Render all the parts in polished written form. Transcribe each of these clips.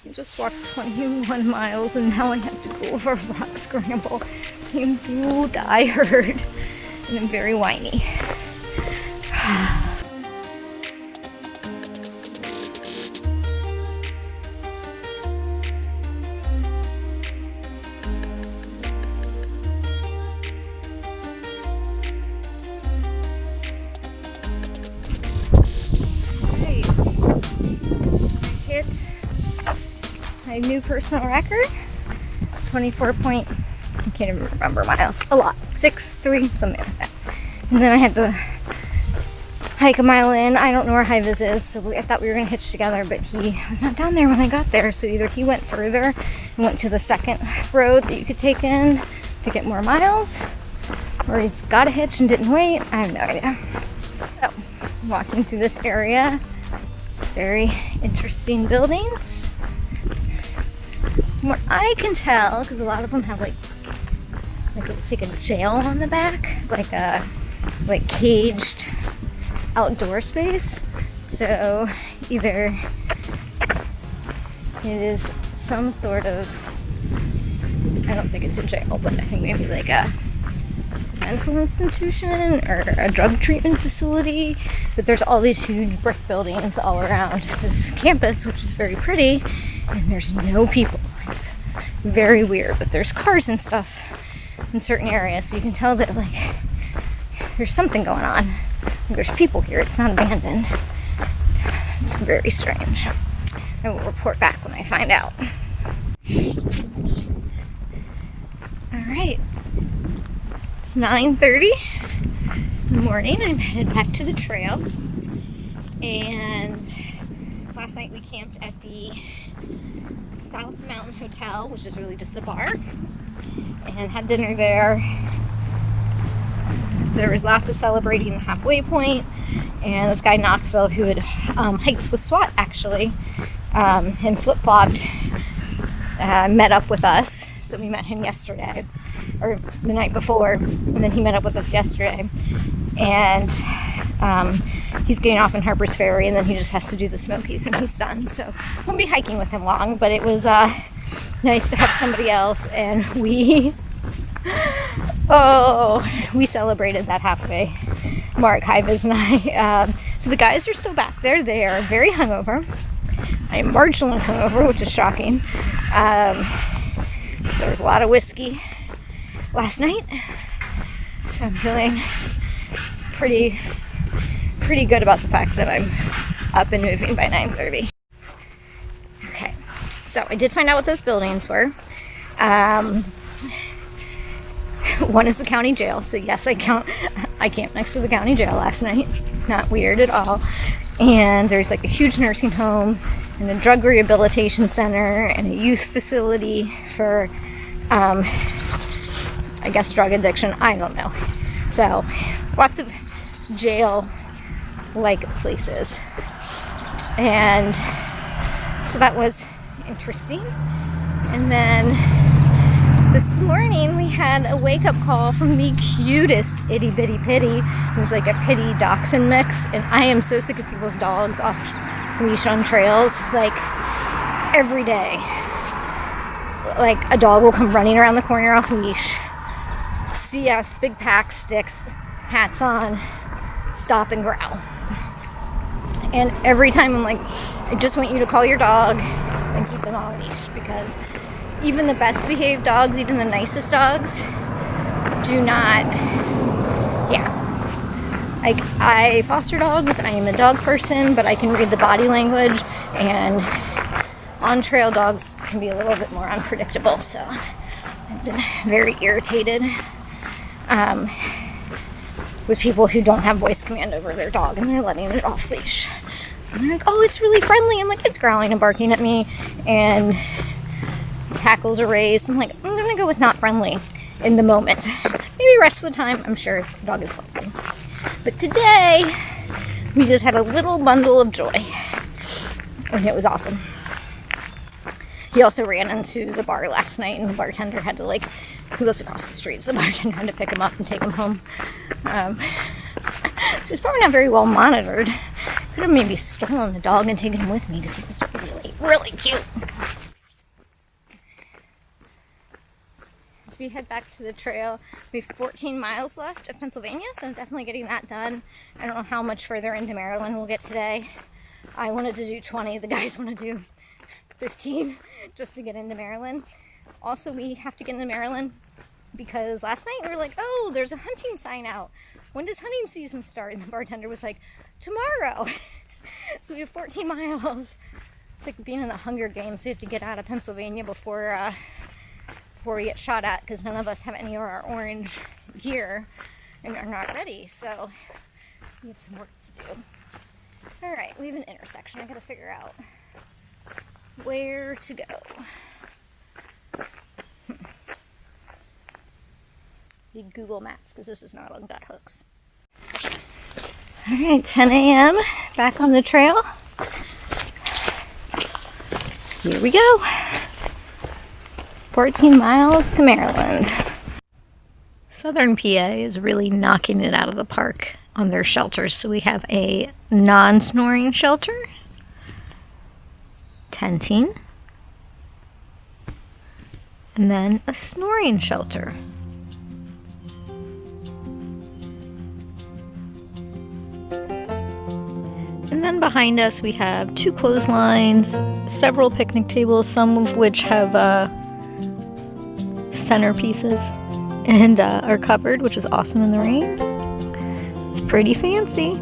I just walked 21 miles and now I have to go over a rock scramble. I'm so tired and I'm very whiny. My new personal record, 24 point, I can't even remember miles, a lot, 6'3", something like that. And then I had to hike a mile in. I don't know where high vis is, so I thought we were going to hitch together, but he was not down there when I got there. So either he went further and went to the second road that you could take in to get more miles, or he's got a hitch and didn't wait. I have no idea. So, walking through this area, very interesting buildings. From what I can tell, because a lot of them have like it looks like a jail on the back, like a caged outdoor space. So either it is some sort of, I don't think it's a jail, but I think maybe like a mental institution or a drug treatment facility. But there's all these huge brick buildings all around this campus, which is very pretty, and there's no people. It's very weird, but there's cars and stuff in certain areas, so you can tell that like there's something going on. There's people here. It's not abandoned. It's very strange. I will report back when I find out. All right. It's 9:30 in the morning. I'm headed back to the trail. And last night we camped at the Southbound Hotel, which is really just a bar, and had dinner there. There was lots of celebrating the halfway point, and this guy in Knoxville who had hiked with SWAT actually and flip-flopped met up with us. So we met him yesterday, or the night before, and then he met up with us yesterday. And he's getting off in Harper's Ferry, and then he just has to do the Smokies, and he's done. So I won't be hiking with him long, but it was nice to have somebody else, and we celebrated that halfway mark, High-Vis and I. So the guys are still back there. They are very hungover. I am marginally hungover, which is shocking. So there was a lot of whiskey last night, so I'm feeling pretty good about the fact that I'm up and moving by 9:30. Okay, so I did find out what those buildings were. One is the county jail, so yes, I camped next to the county jail last night. Not weird at all. And there's like a huge nursing home and a drug rehabilitation center and a youth facility for I guess drug addiction, I don't know. So lots of jail-like places. And so that was interesting. And then this morning we had a wake-up call from the cutest itty-bitty pitty. It was like a pitty dachshund mix, and I am so sick of people's dogs off leash on trails, like every day. Like a dog will come running around the corner off leash, see us, big pack, sticks, hats on, stop and growl. And every time I'm like, I just want you to call your dog and keep them on leash, because even the best behaved dogs, even the nicest dogs, do not, like, I foster dogs, I am a dog person, but I can read the body language, and on-trail dogs can be a little bit more unpredictable, so I've been very irritated with people who don't have voice command over their dog, and they're letting it off leash. And they're like, oh, it's really friendly. I'm like, it's growling and barking at me, and tackles are raised. I'm like, I'm gonna go with not friendly in the moment. Maybe the rest of the time, I'm sure the dog is lovely. But today, we just had a little bundle of joy, and it was awesome. He also ran into the bar last night, and the bartender had to, he lives across the street, so the bartender had to pick him up and take him home. So he's probably not very well monitored. Could have maybe stolen the dog and taken him with me, because he was really, really cute. as we head back to the trail. We have 14 miles left of Pennsylvania, so I'm definitely getting that done. I don't know how much further into Maryland we'll get today. I wanted to do 20, the guys want to do 15 just to get into Maryland. Also, we have to get into Maryland because last night we were like, oh, there's a hunting sign out. When does hunting season start? And the bartender was like, tomorrow. So we have 14 miles. It's like being in the Hunger Games. We have to get out of Pennsylvania before we get shot at, because none of us have any of our orange gear and are not ready. So we have some work to do. All right, we have an intersection. I gotta figure out where to go. Need Google Maps because this is not on gut hooks. All right, 10 a.m. back on the trail. Here we go. 14 miles to Maryland. Southern PA is really knocking it out of the park on their shelters. So we have a non-snoring shelter, tenting, and then a snoring shelter. And then behind us we have 2 clotheslines, several picnic tables, some of which have centerpieces and are covered, which is awesome in the rain. It's pretty fancy.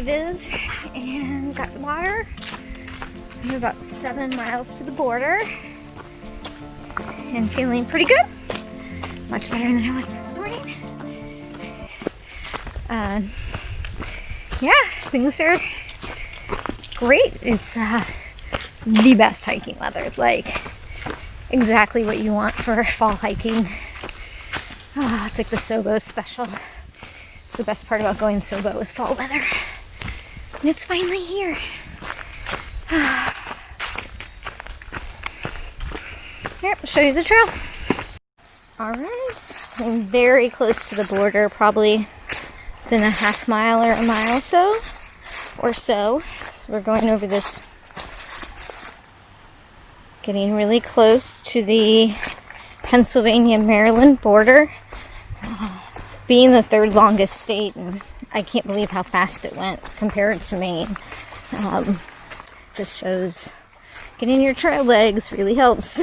Viz and got the water. I'm about 7 miles to the border and feeling pretty good. Much better than I was this morning. Yeah, things are great. It's the best hiking weather, like exactly what you want for fall hiking. It's like the SOBO special. It's the best part about going SOBO is fall weather. And it's finally here. Here, I'll show you the trail. Alright, I'm very close to the border, probably within a half mile or a mile or so. So we're going over this, getting really close to the Pennsylvania-Maryland border. Being the 3rd longest state, and I can't believe how fast it went compared to Maine. This shows getting your trail legs really helps.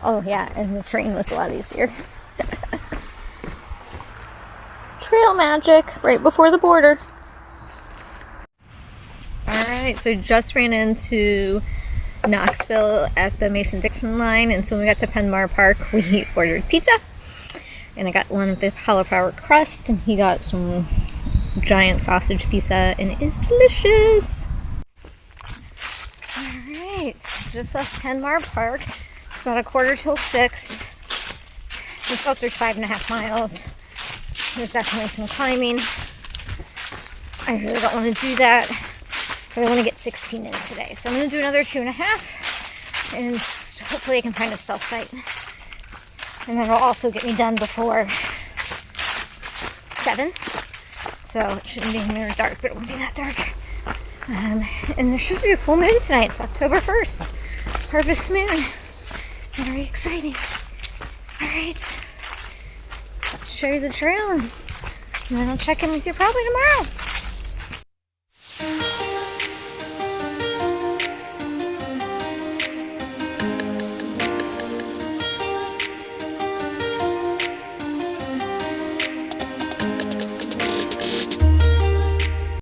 Oh yeah, and the train was a lot easier. Trail magic right before the border. Alright, so just ran into Knoxville at the Mason-Dixon line, and so when we got to Penmar Park, we ordered pizza. And I got one with the cauliflower crust, and he got some giant sausage pizza, and it is delicious. Alright, just left Penmar Park. It's about 5:45. We slept through 5.5 miles. There's definitely some climbing. I really don't want to do that, but I want to get 16 in today. So I'm going to do another 2.5, and hopefully I can find a stealth site. And that'll also get me done before 7. So it shouldn't be near dark, but it won't be that dark. And there's supposed to be a full moon tonight. It's October 1st. Harvest moon. Very exciting. Alright. I'll show you the trail, and then I'll check in with you probably tomorrow.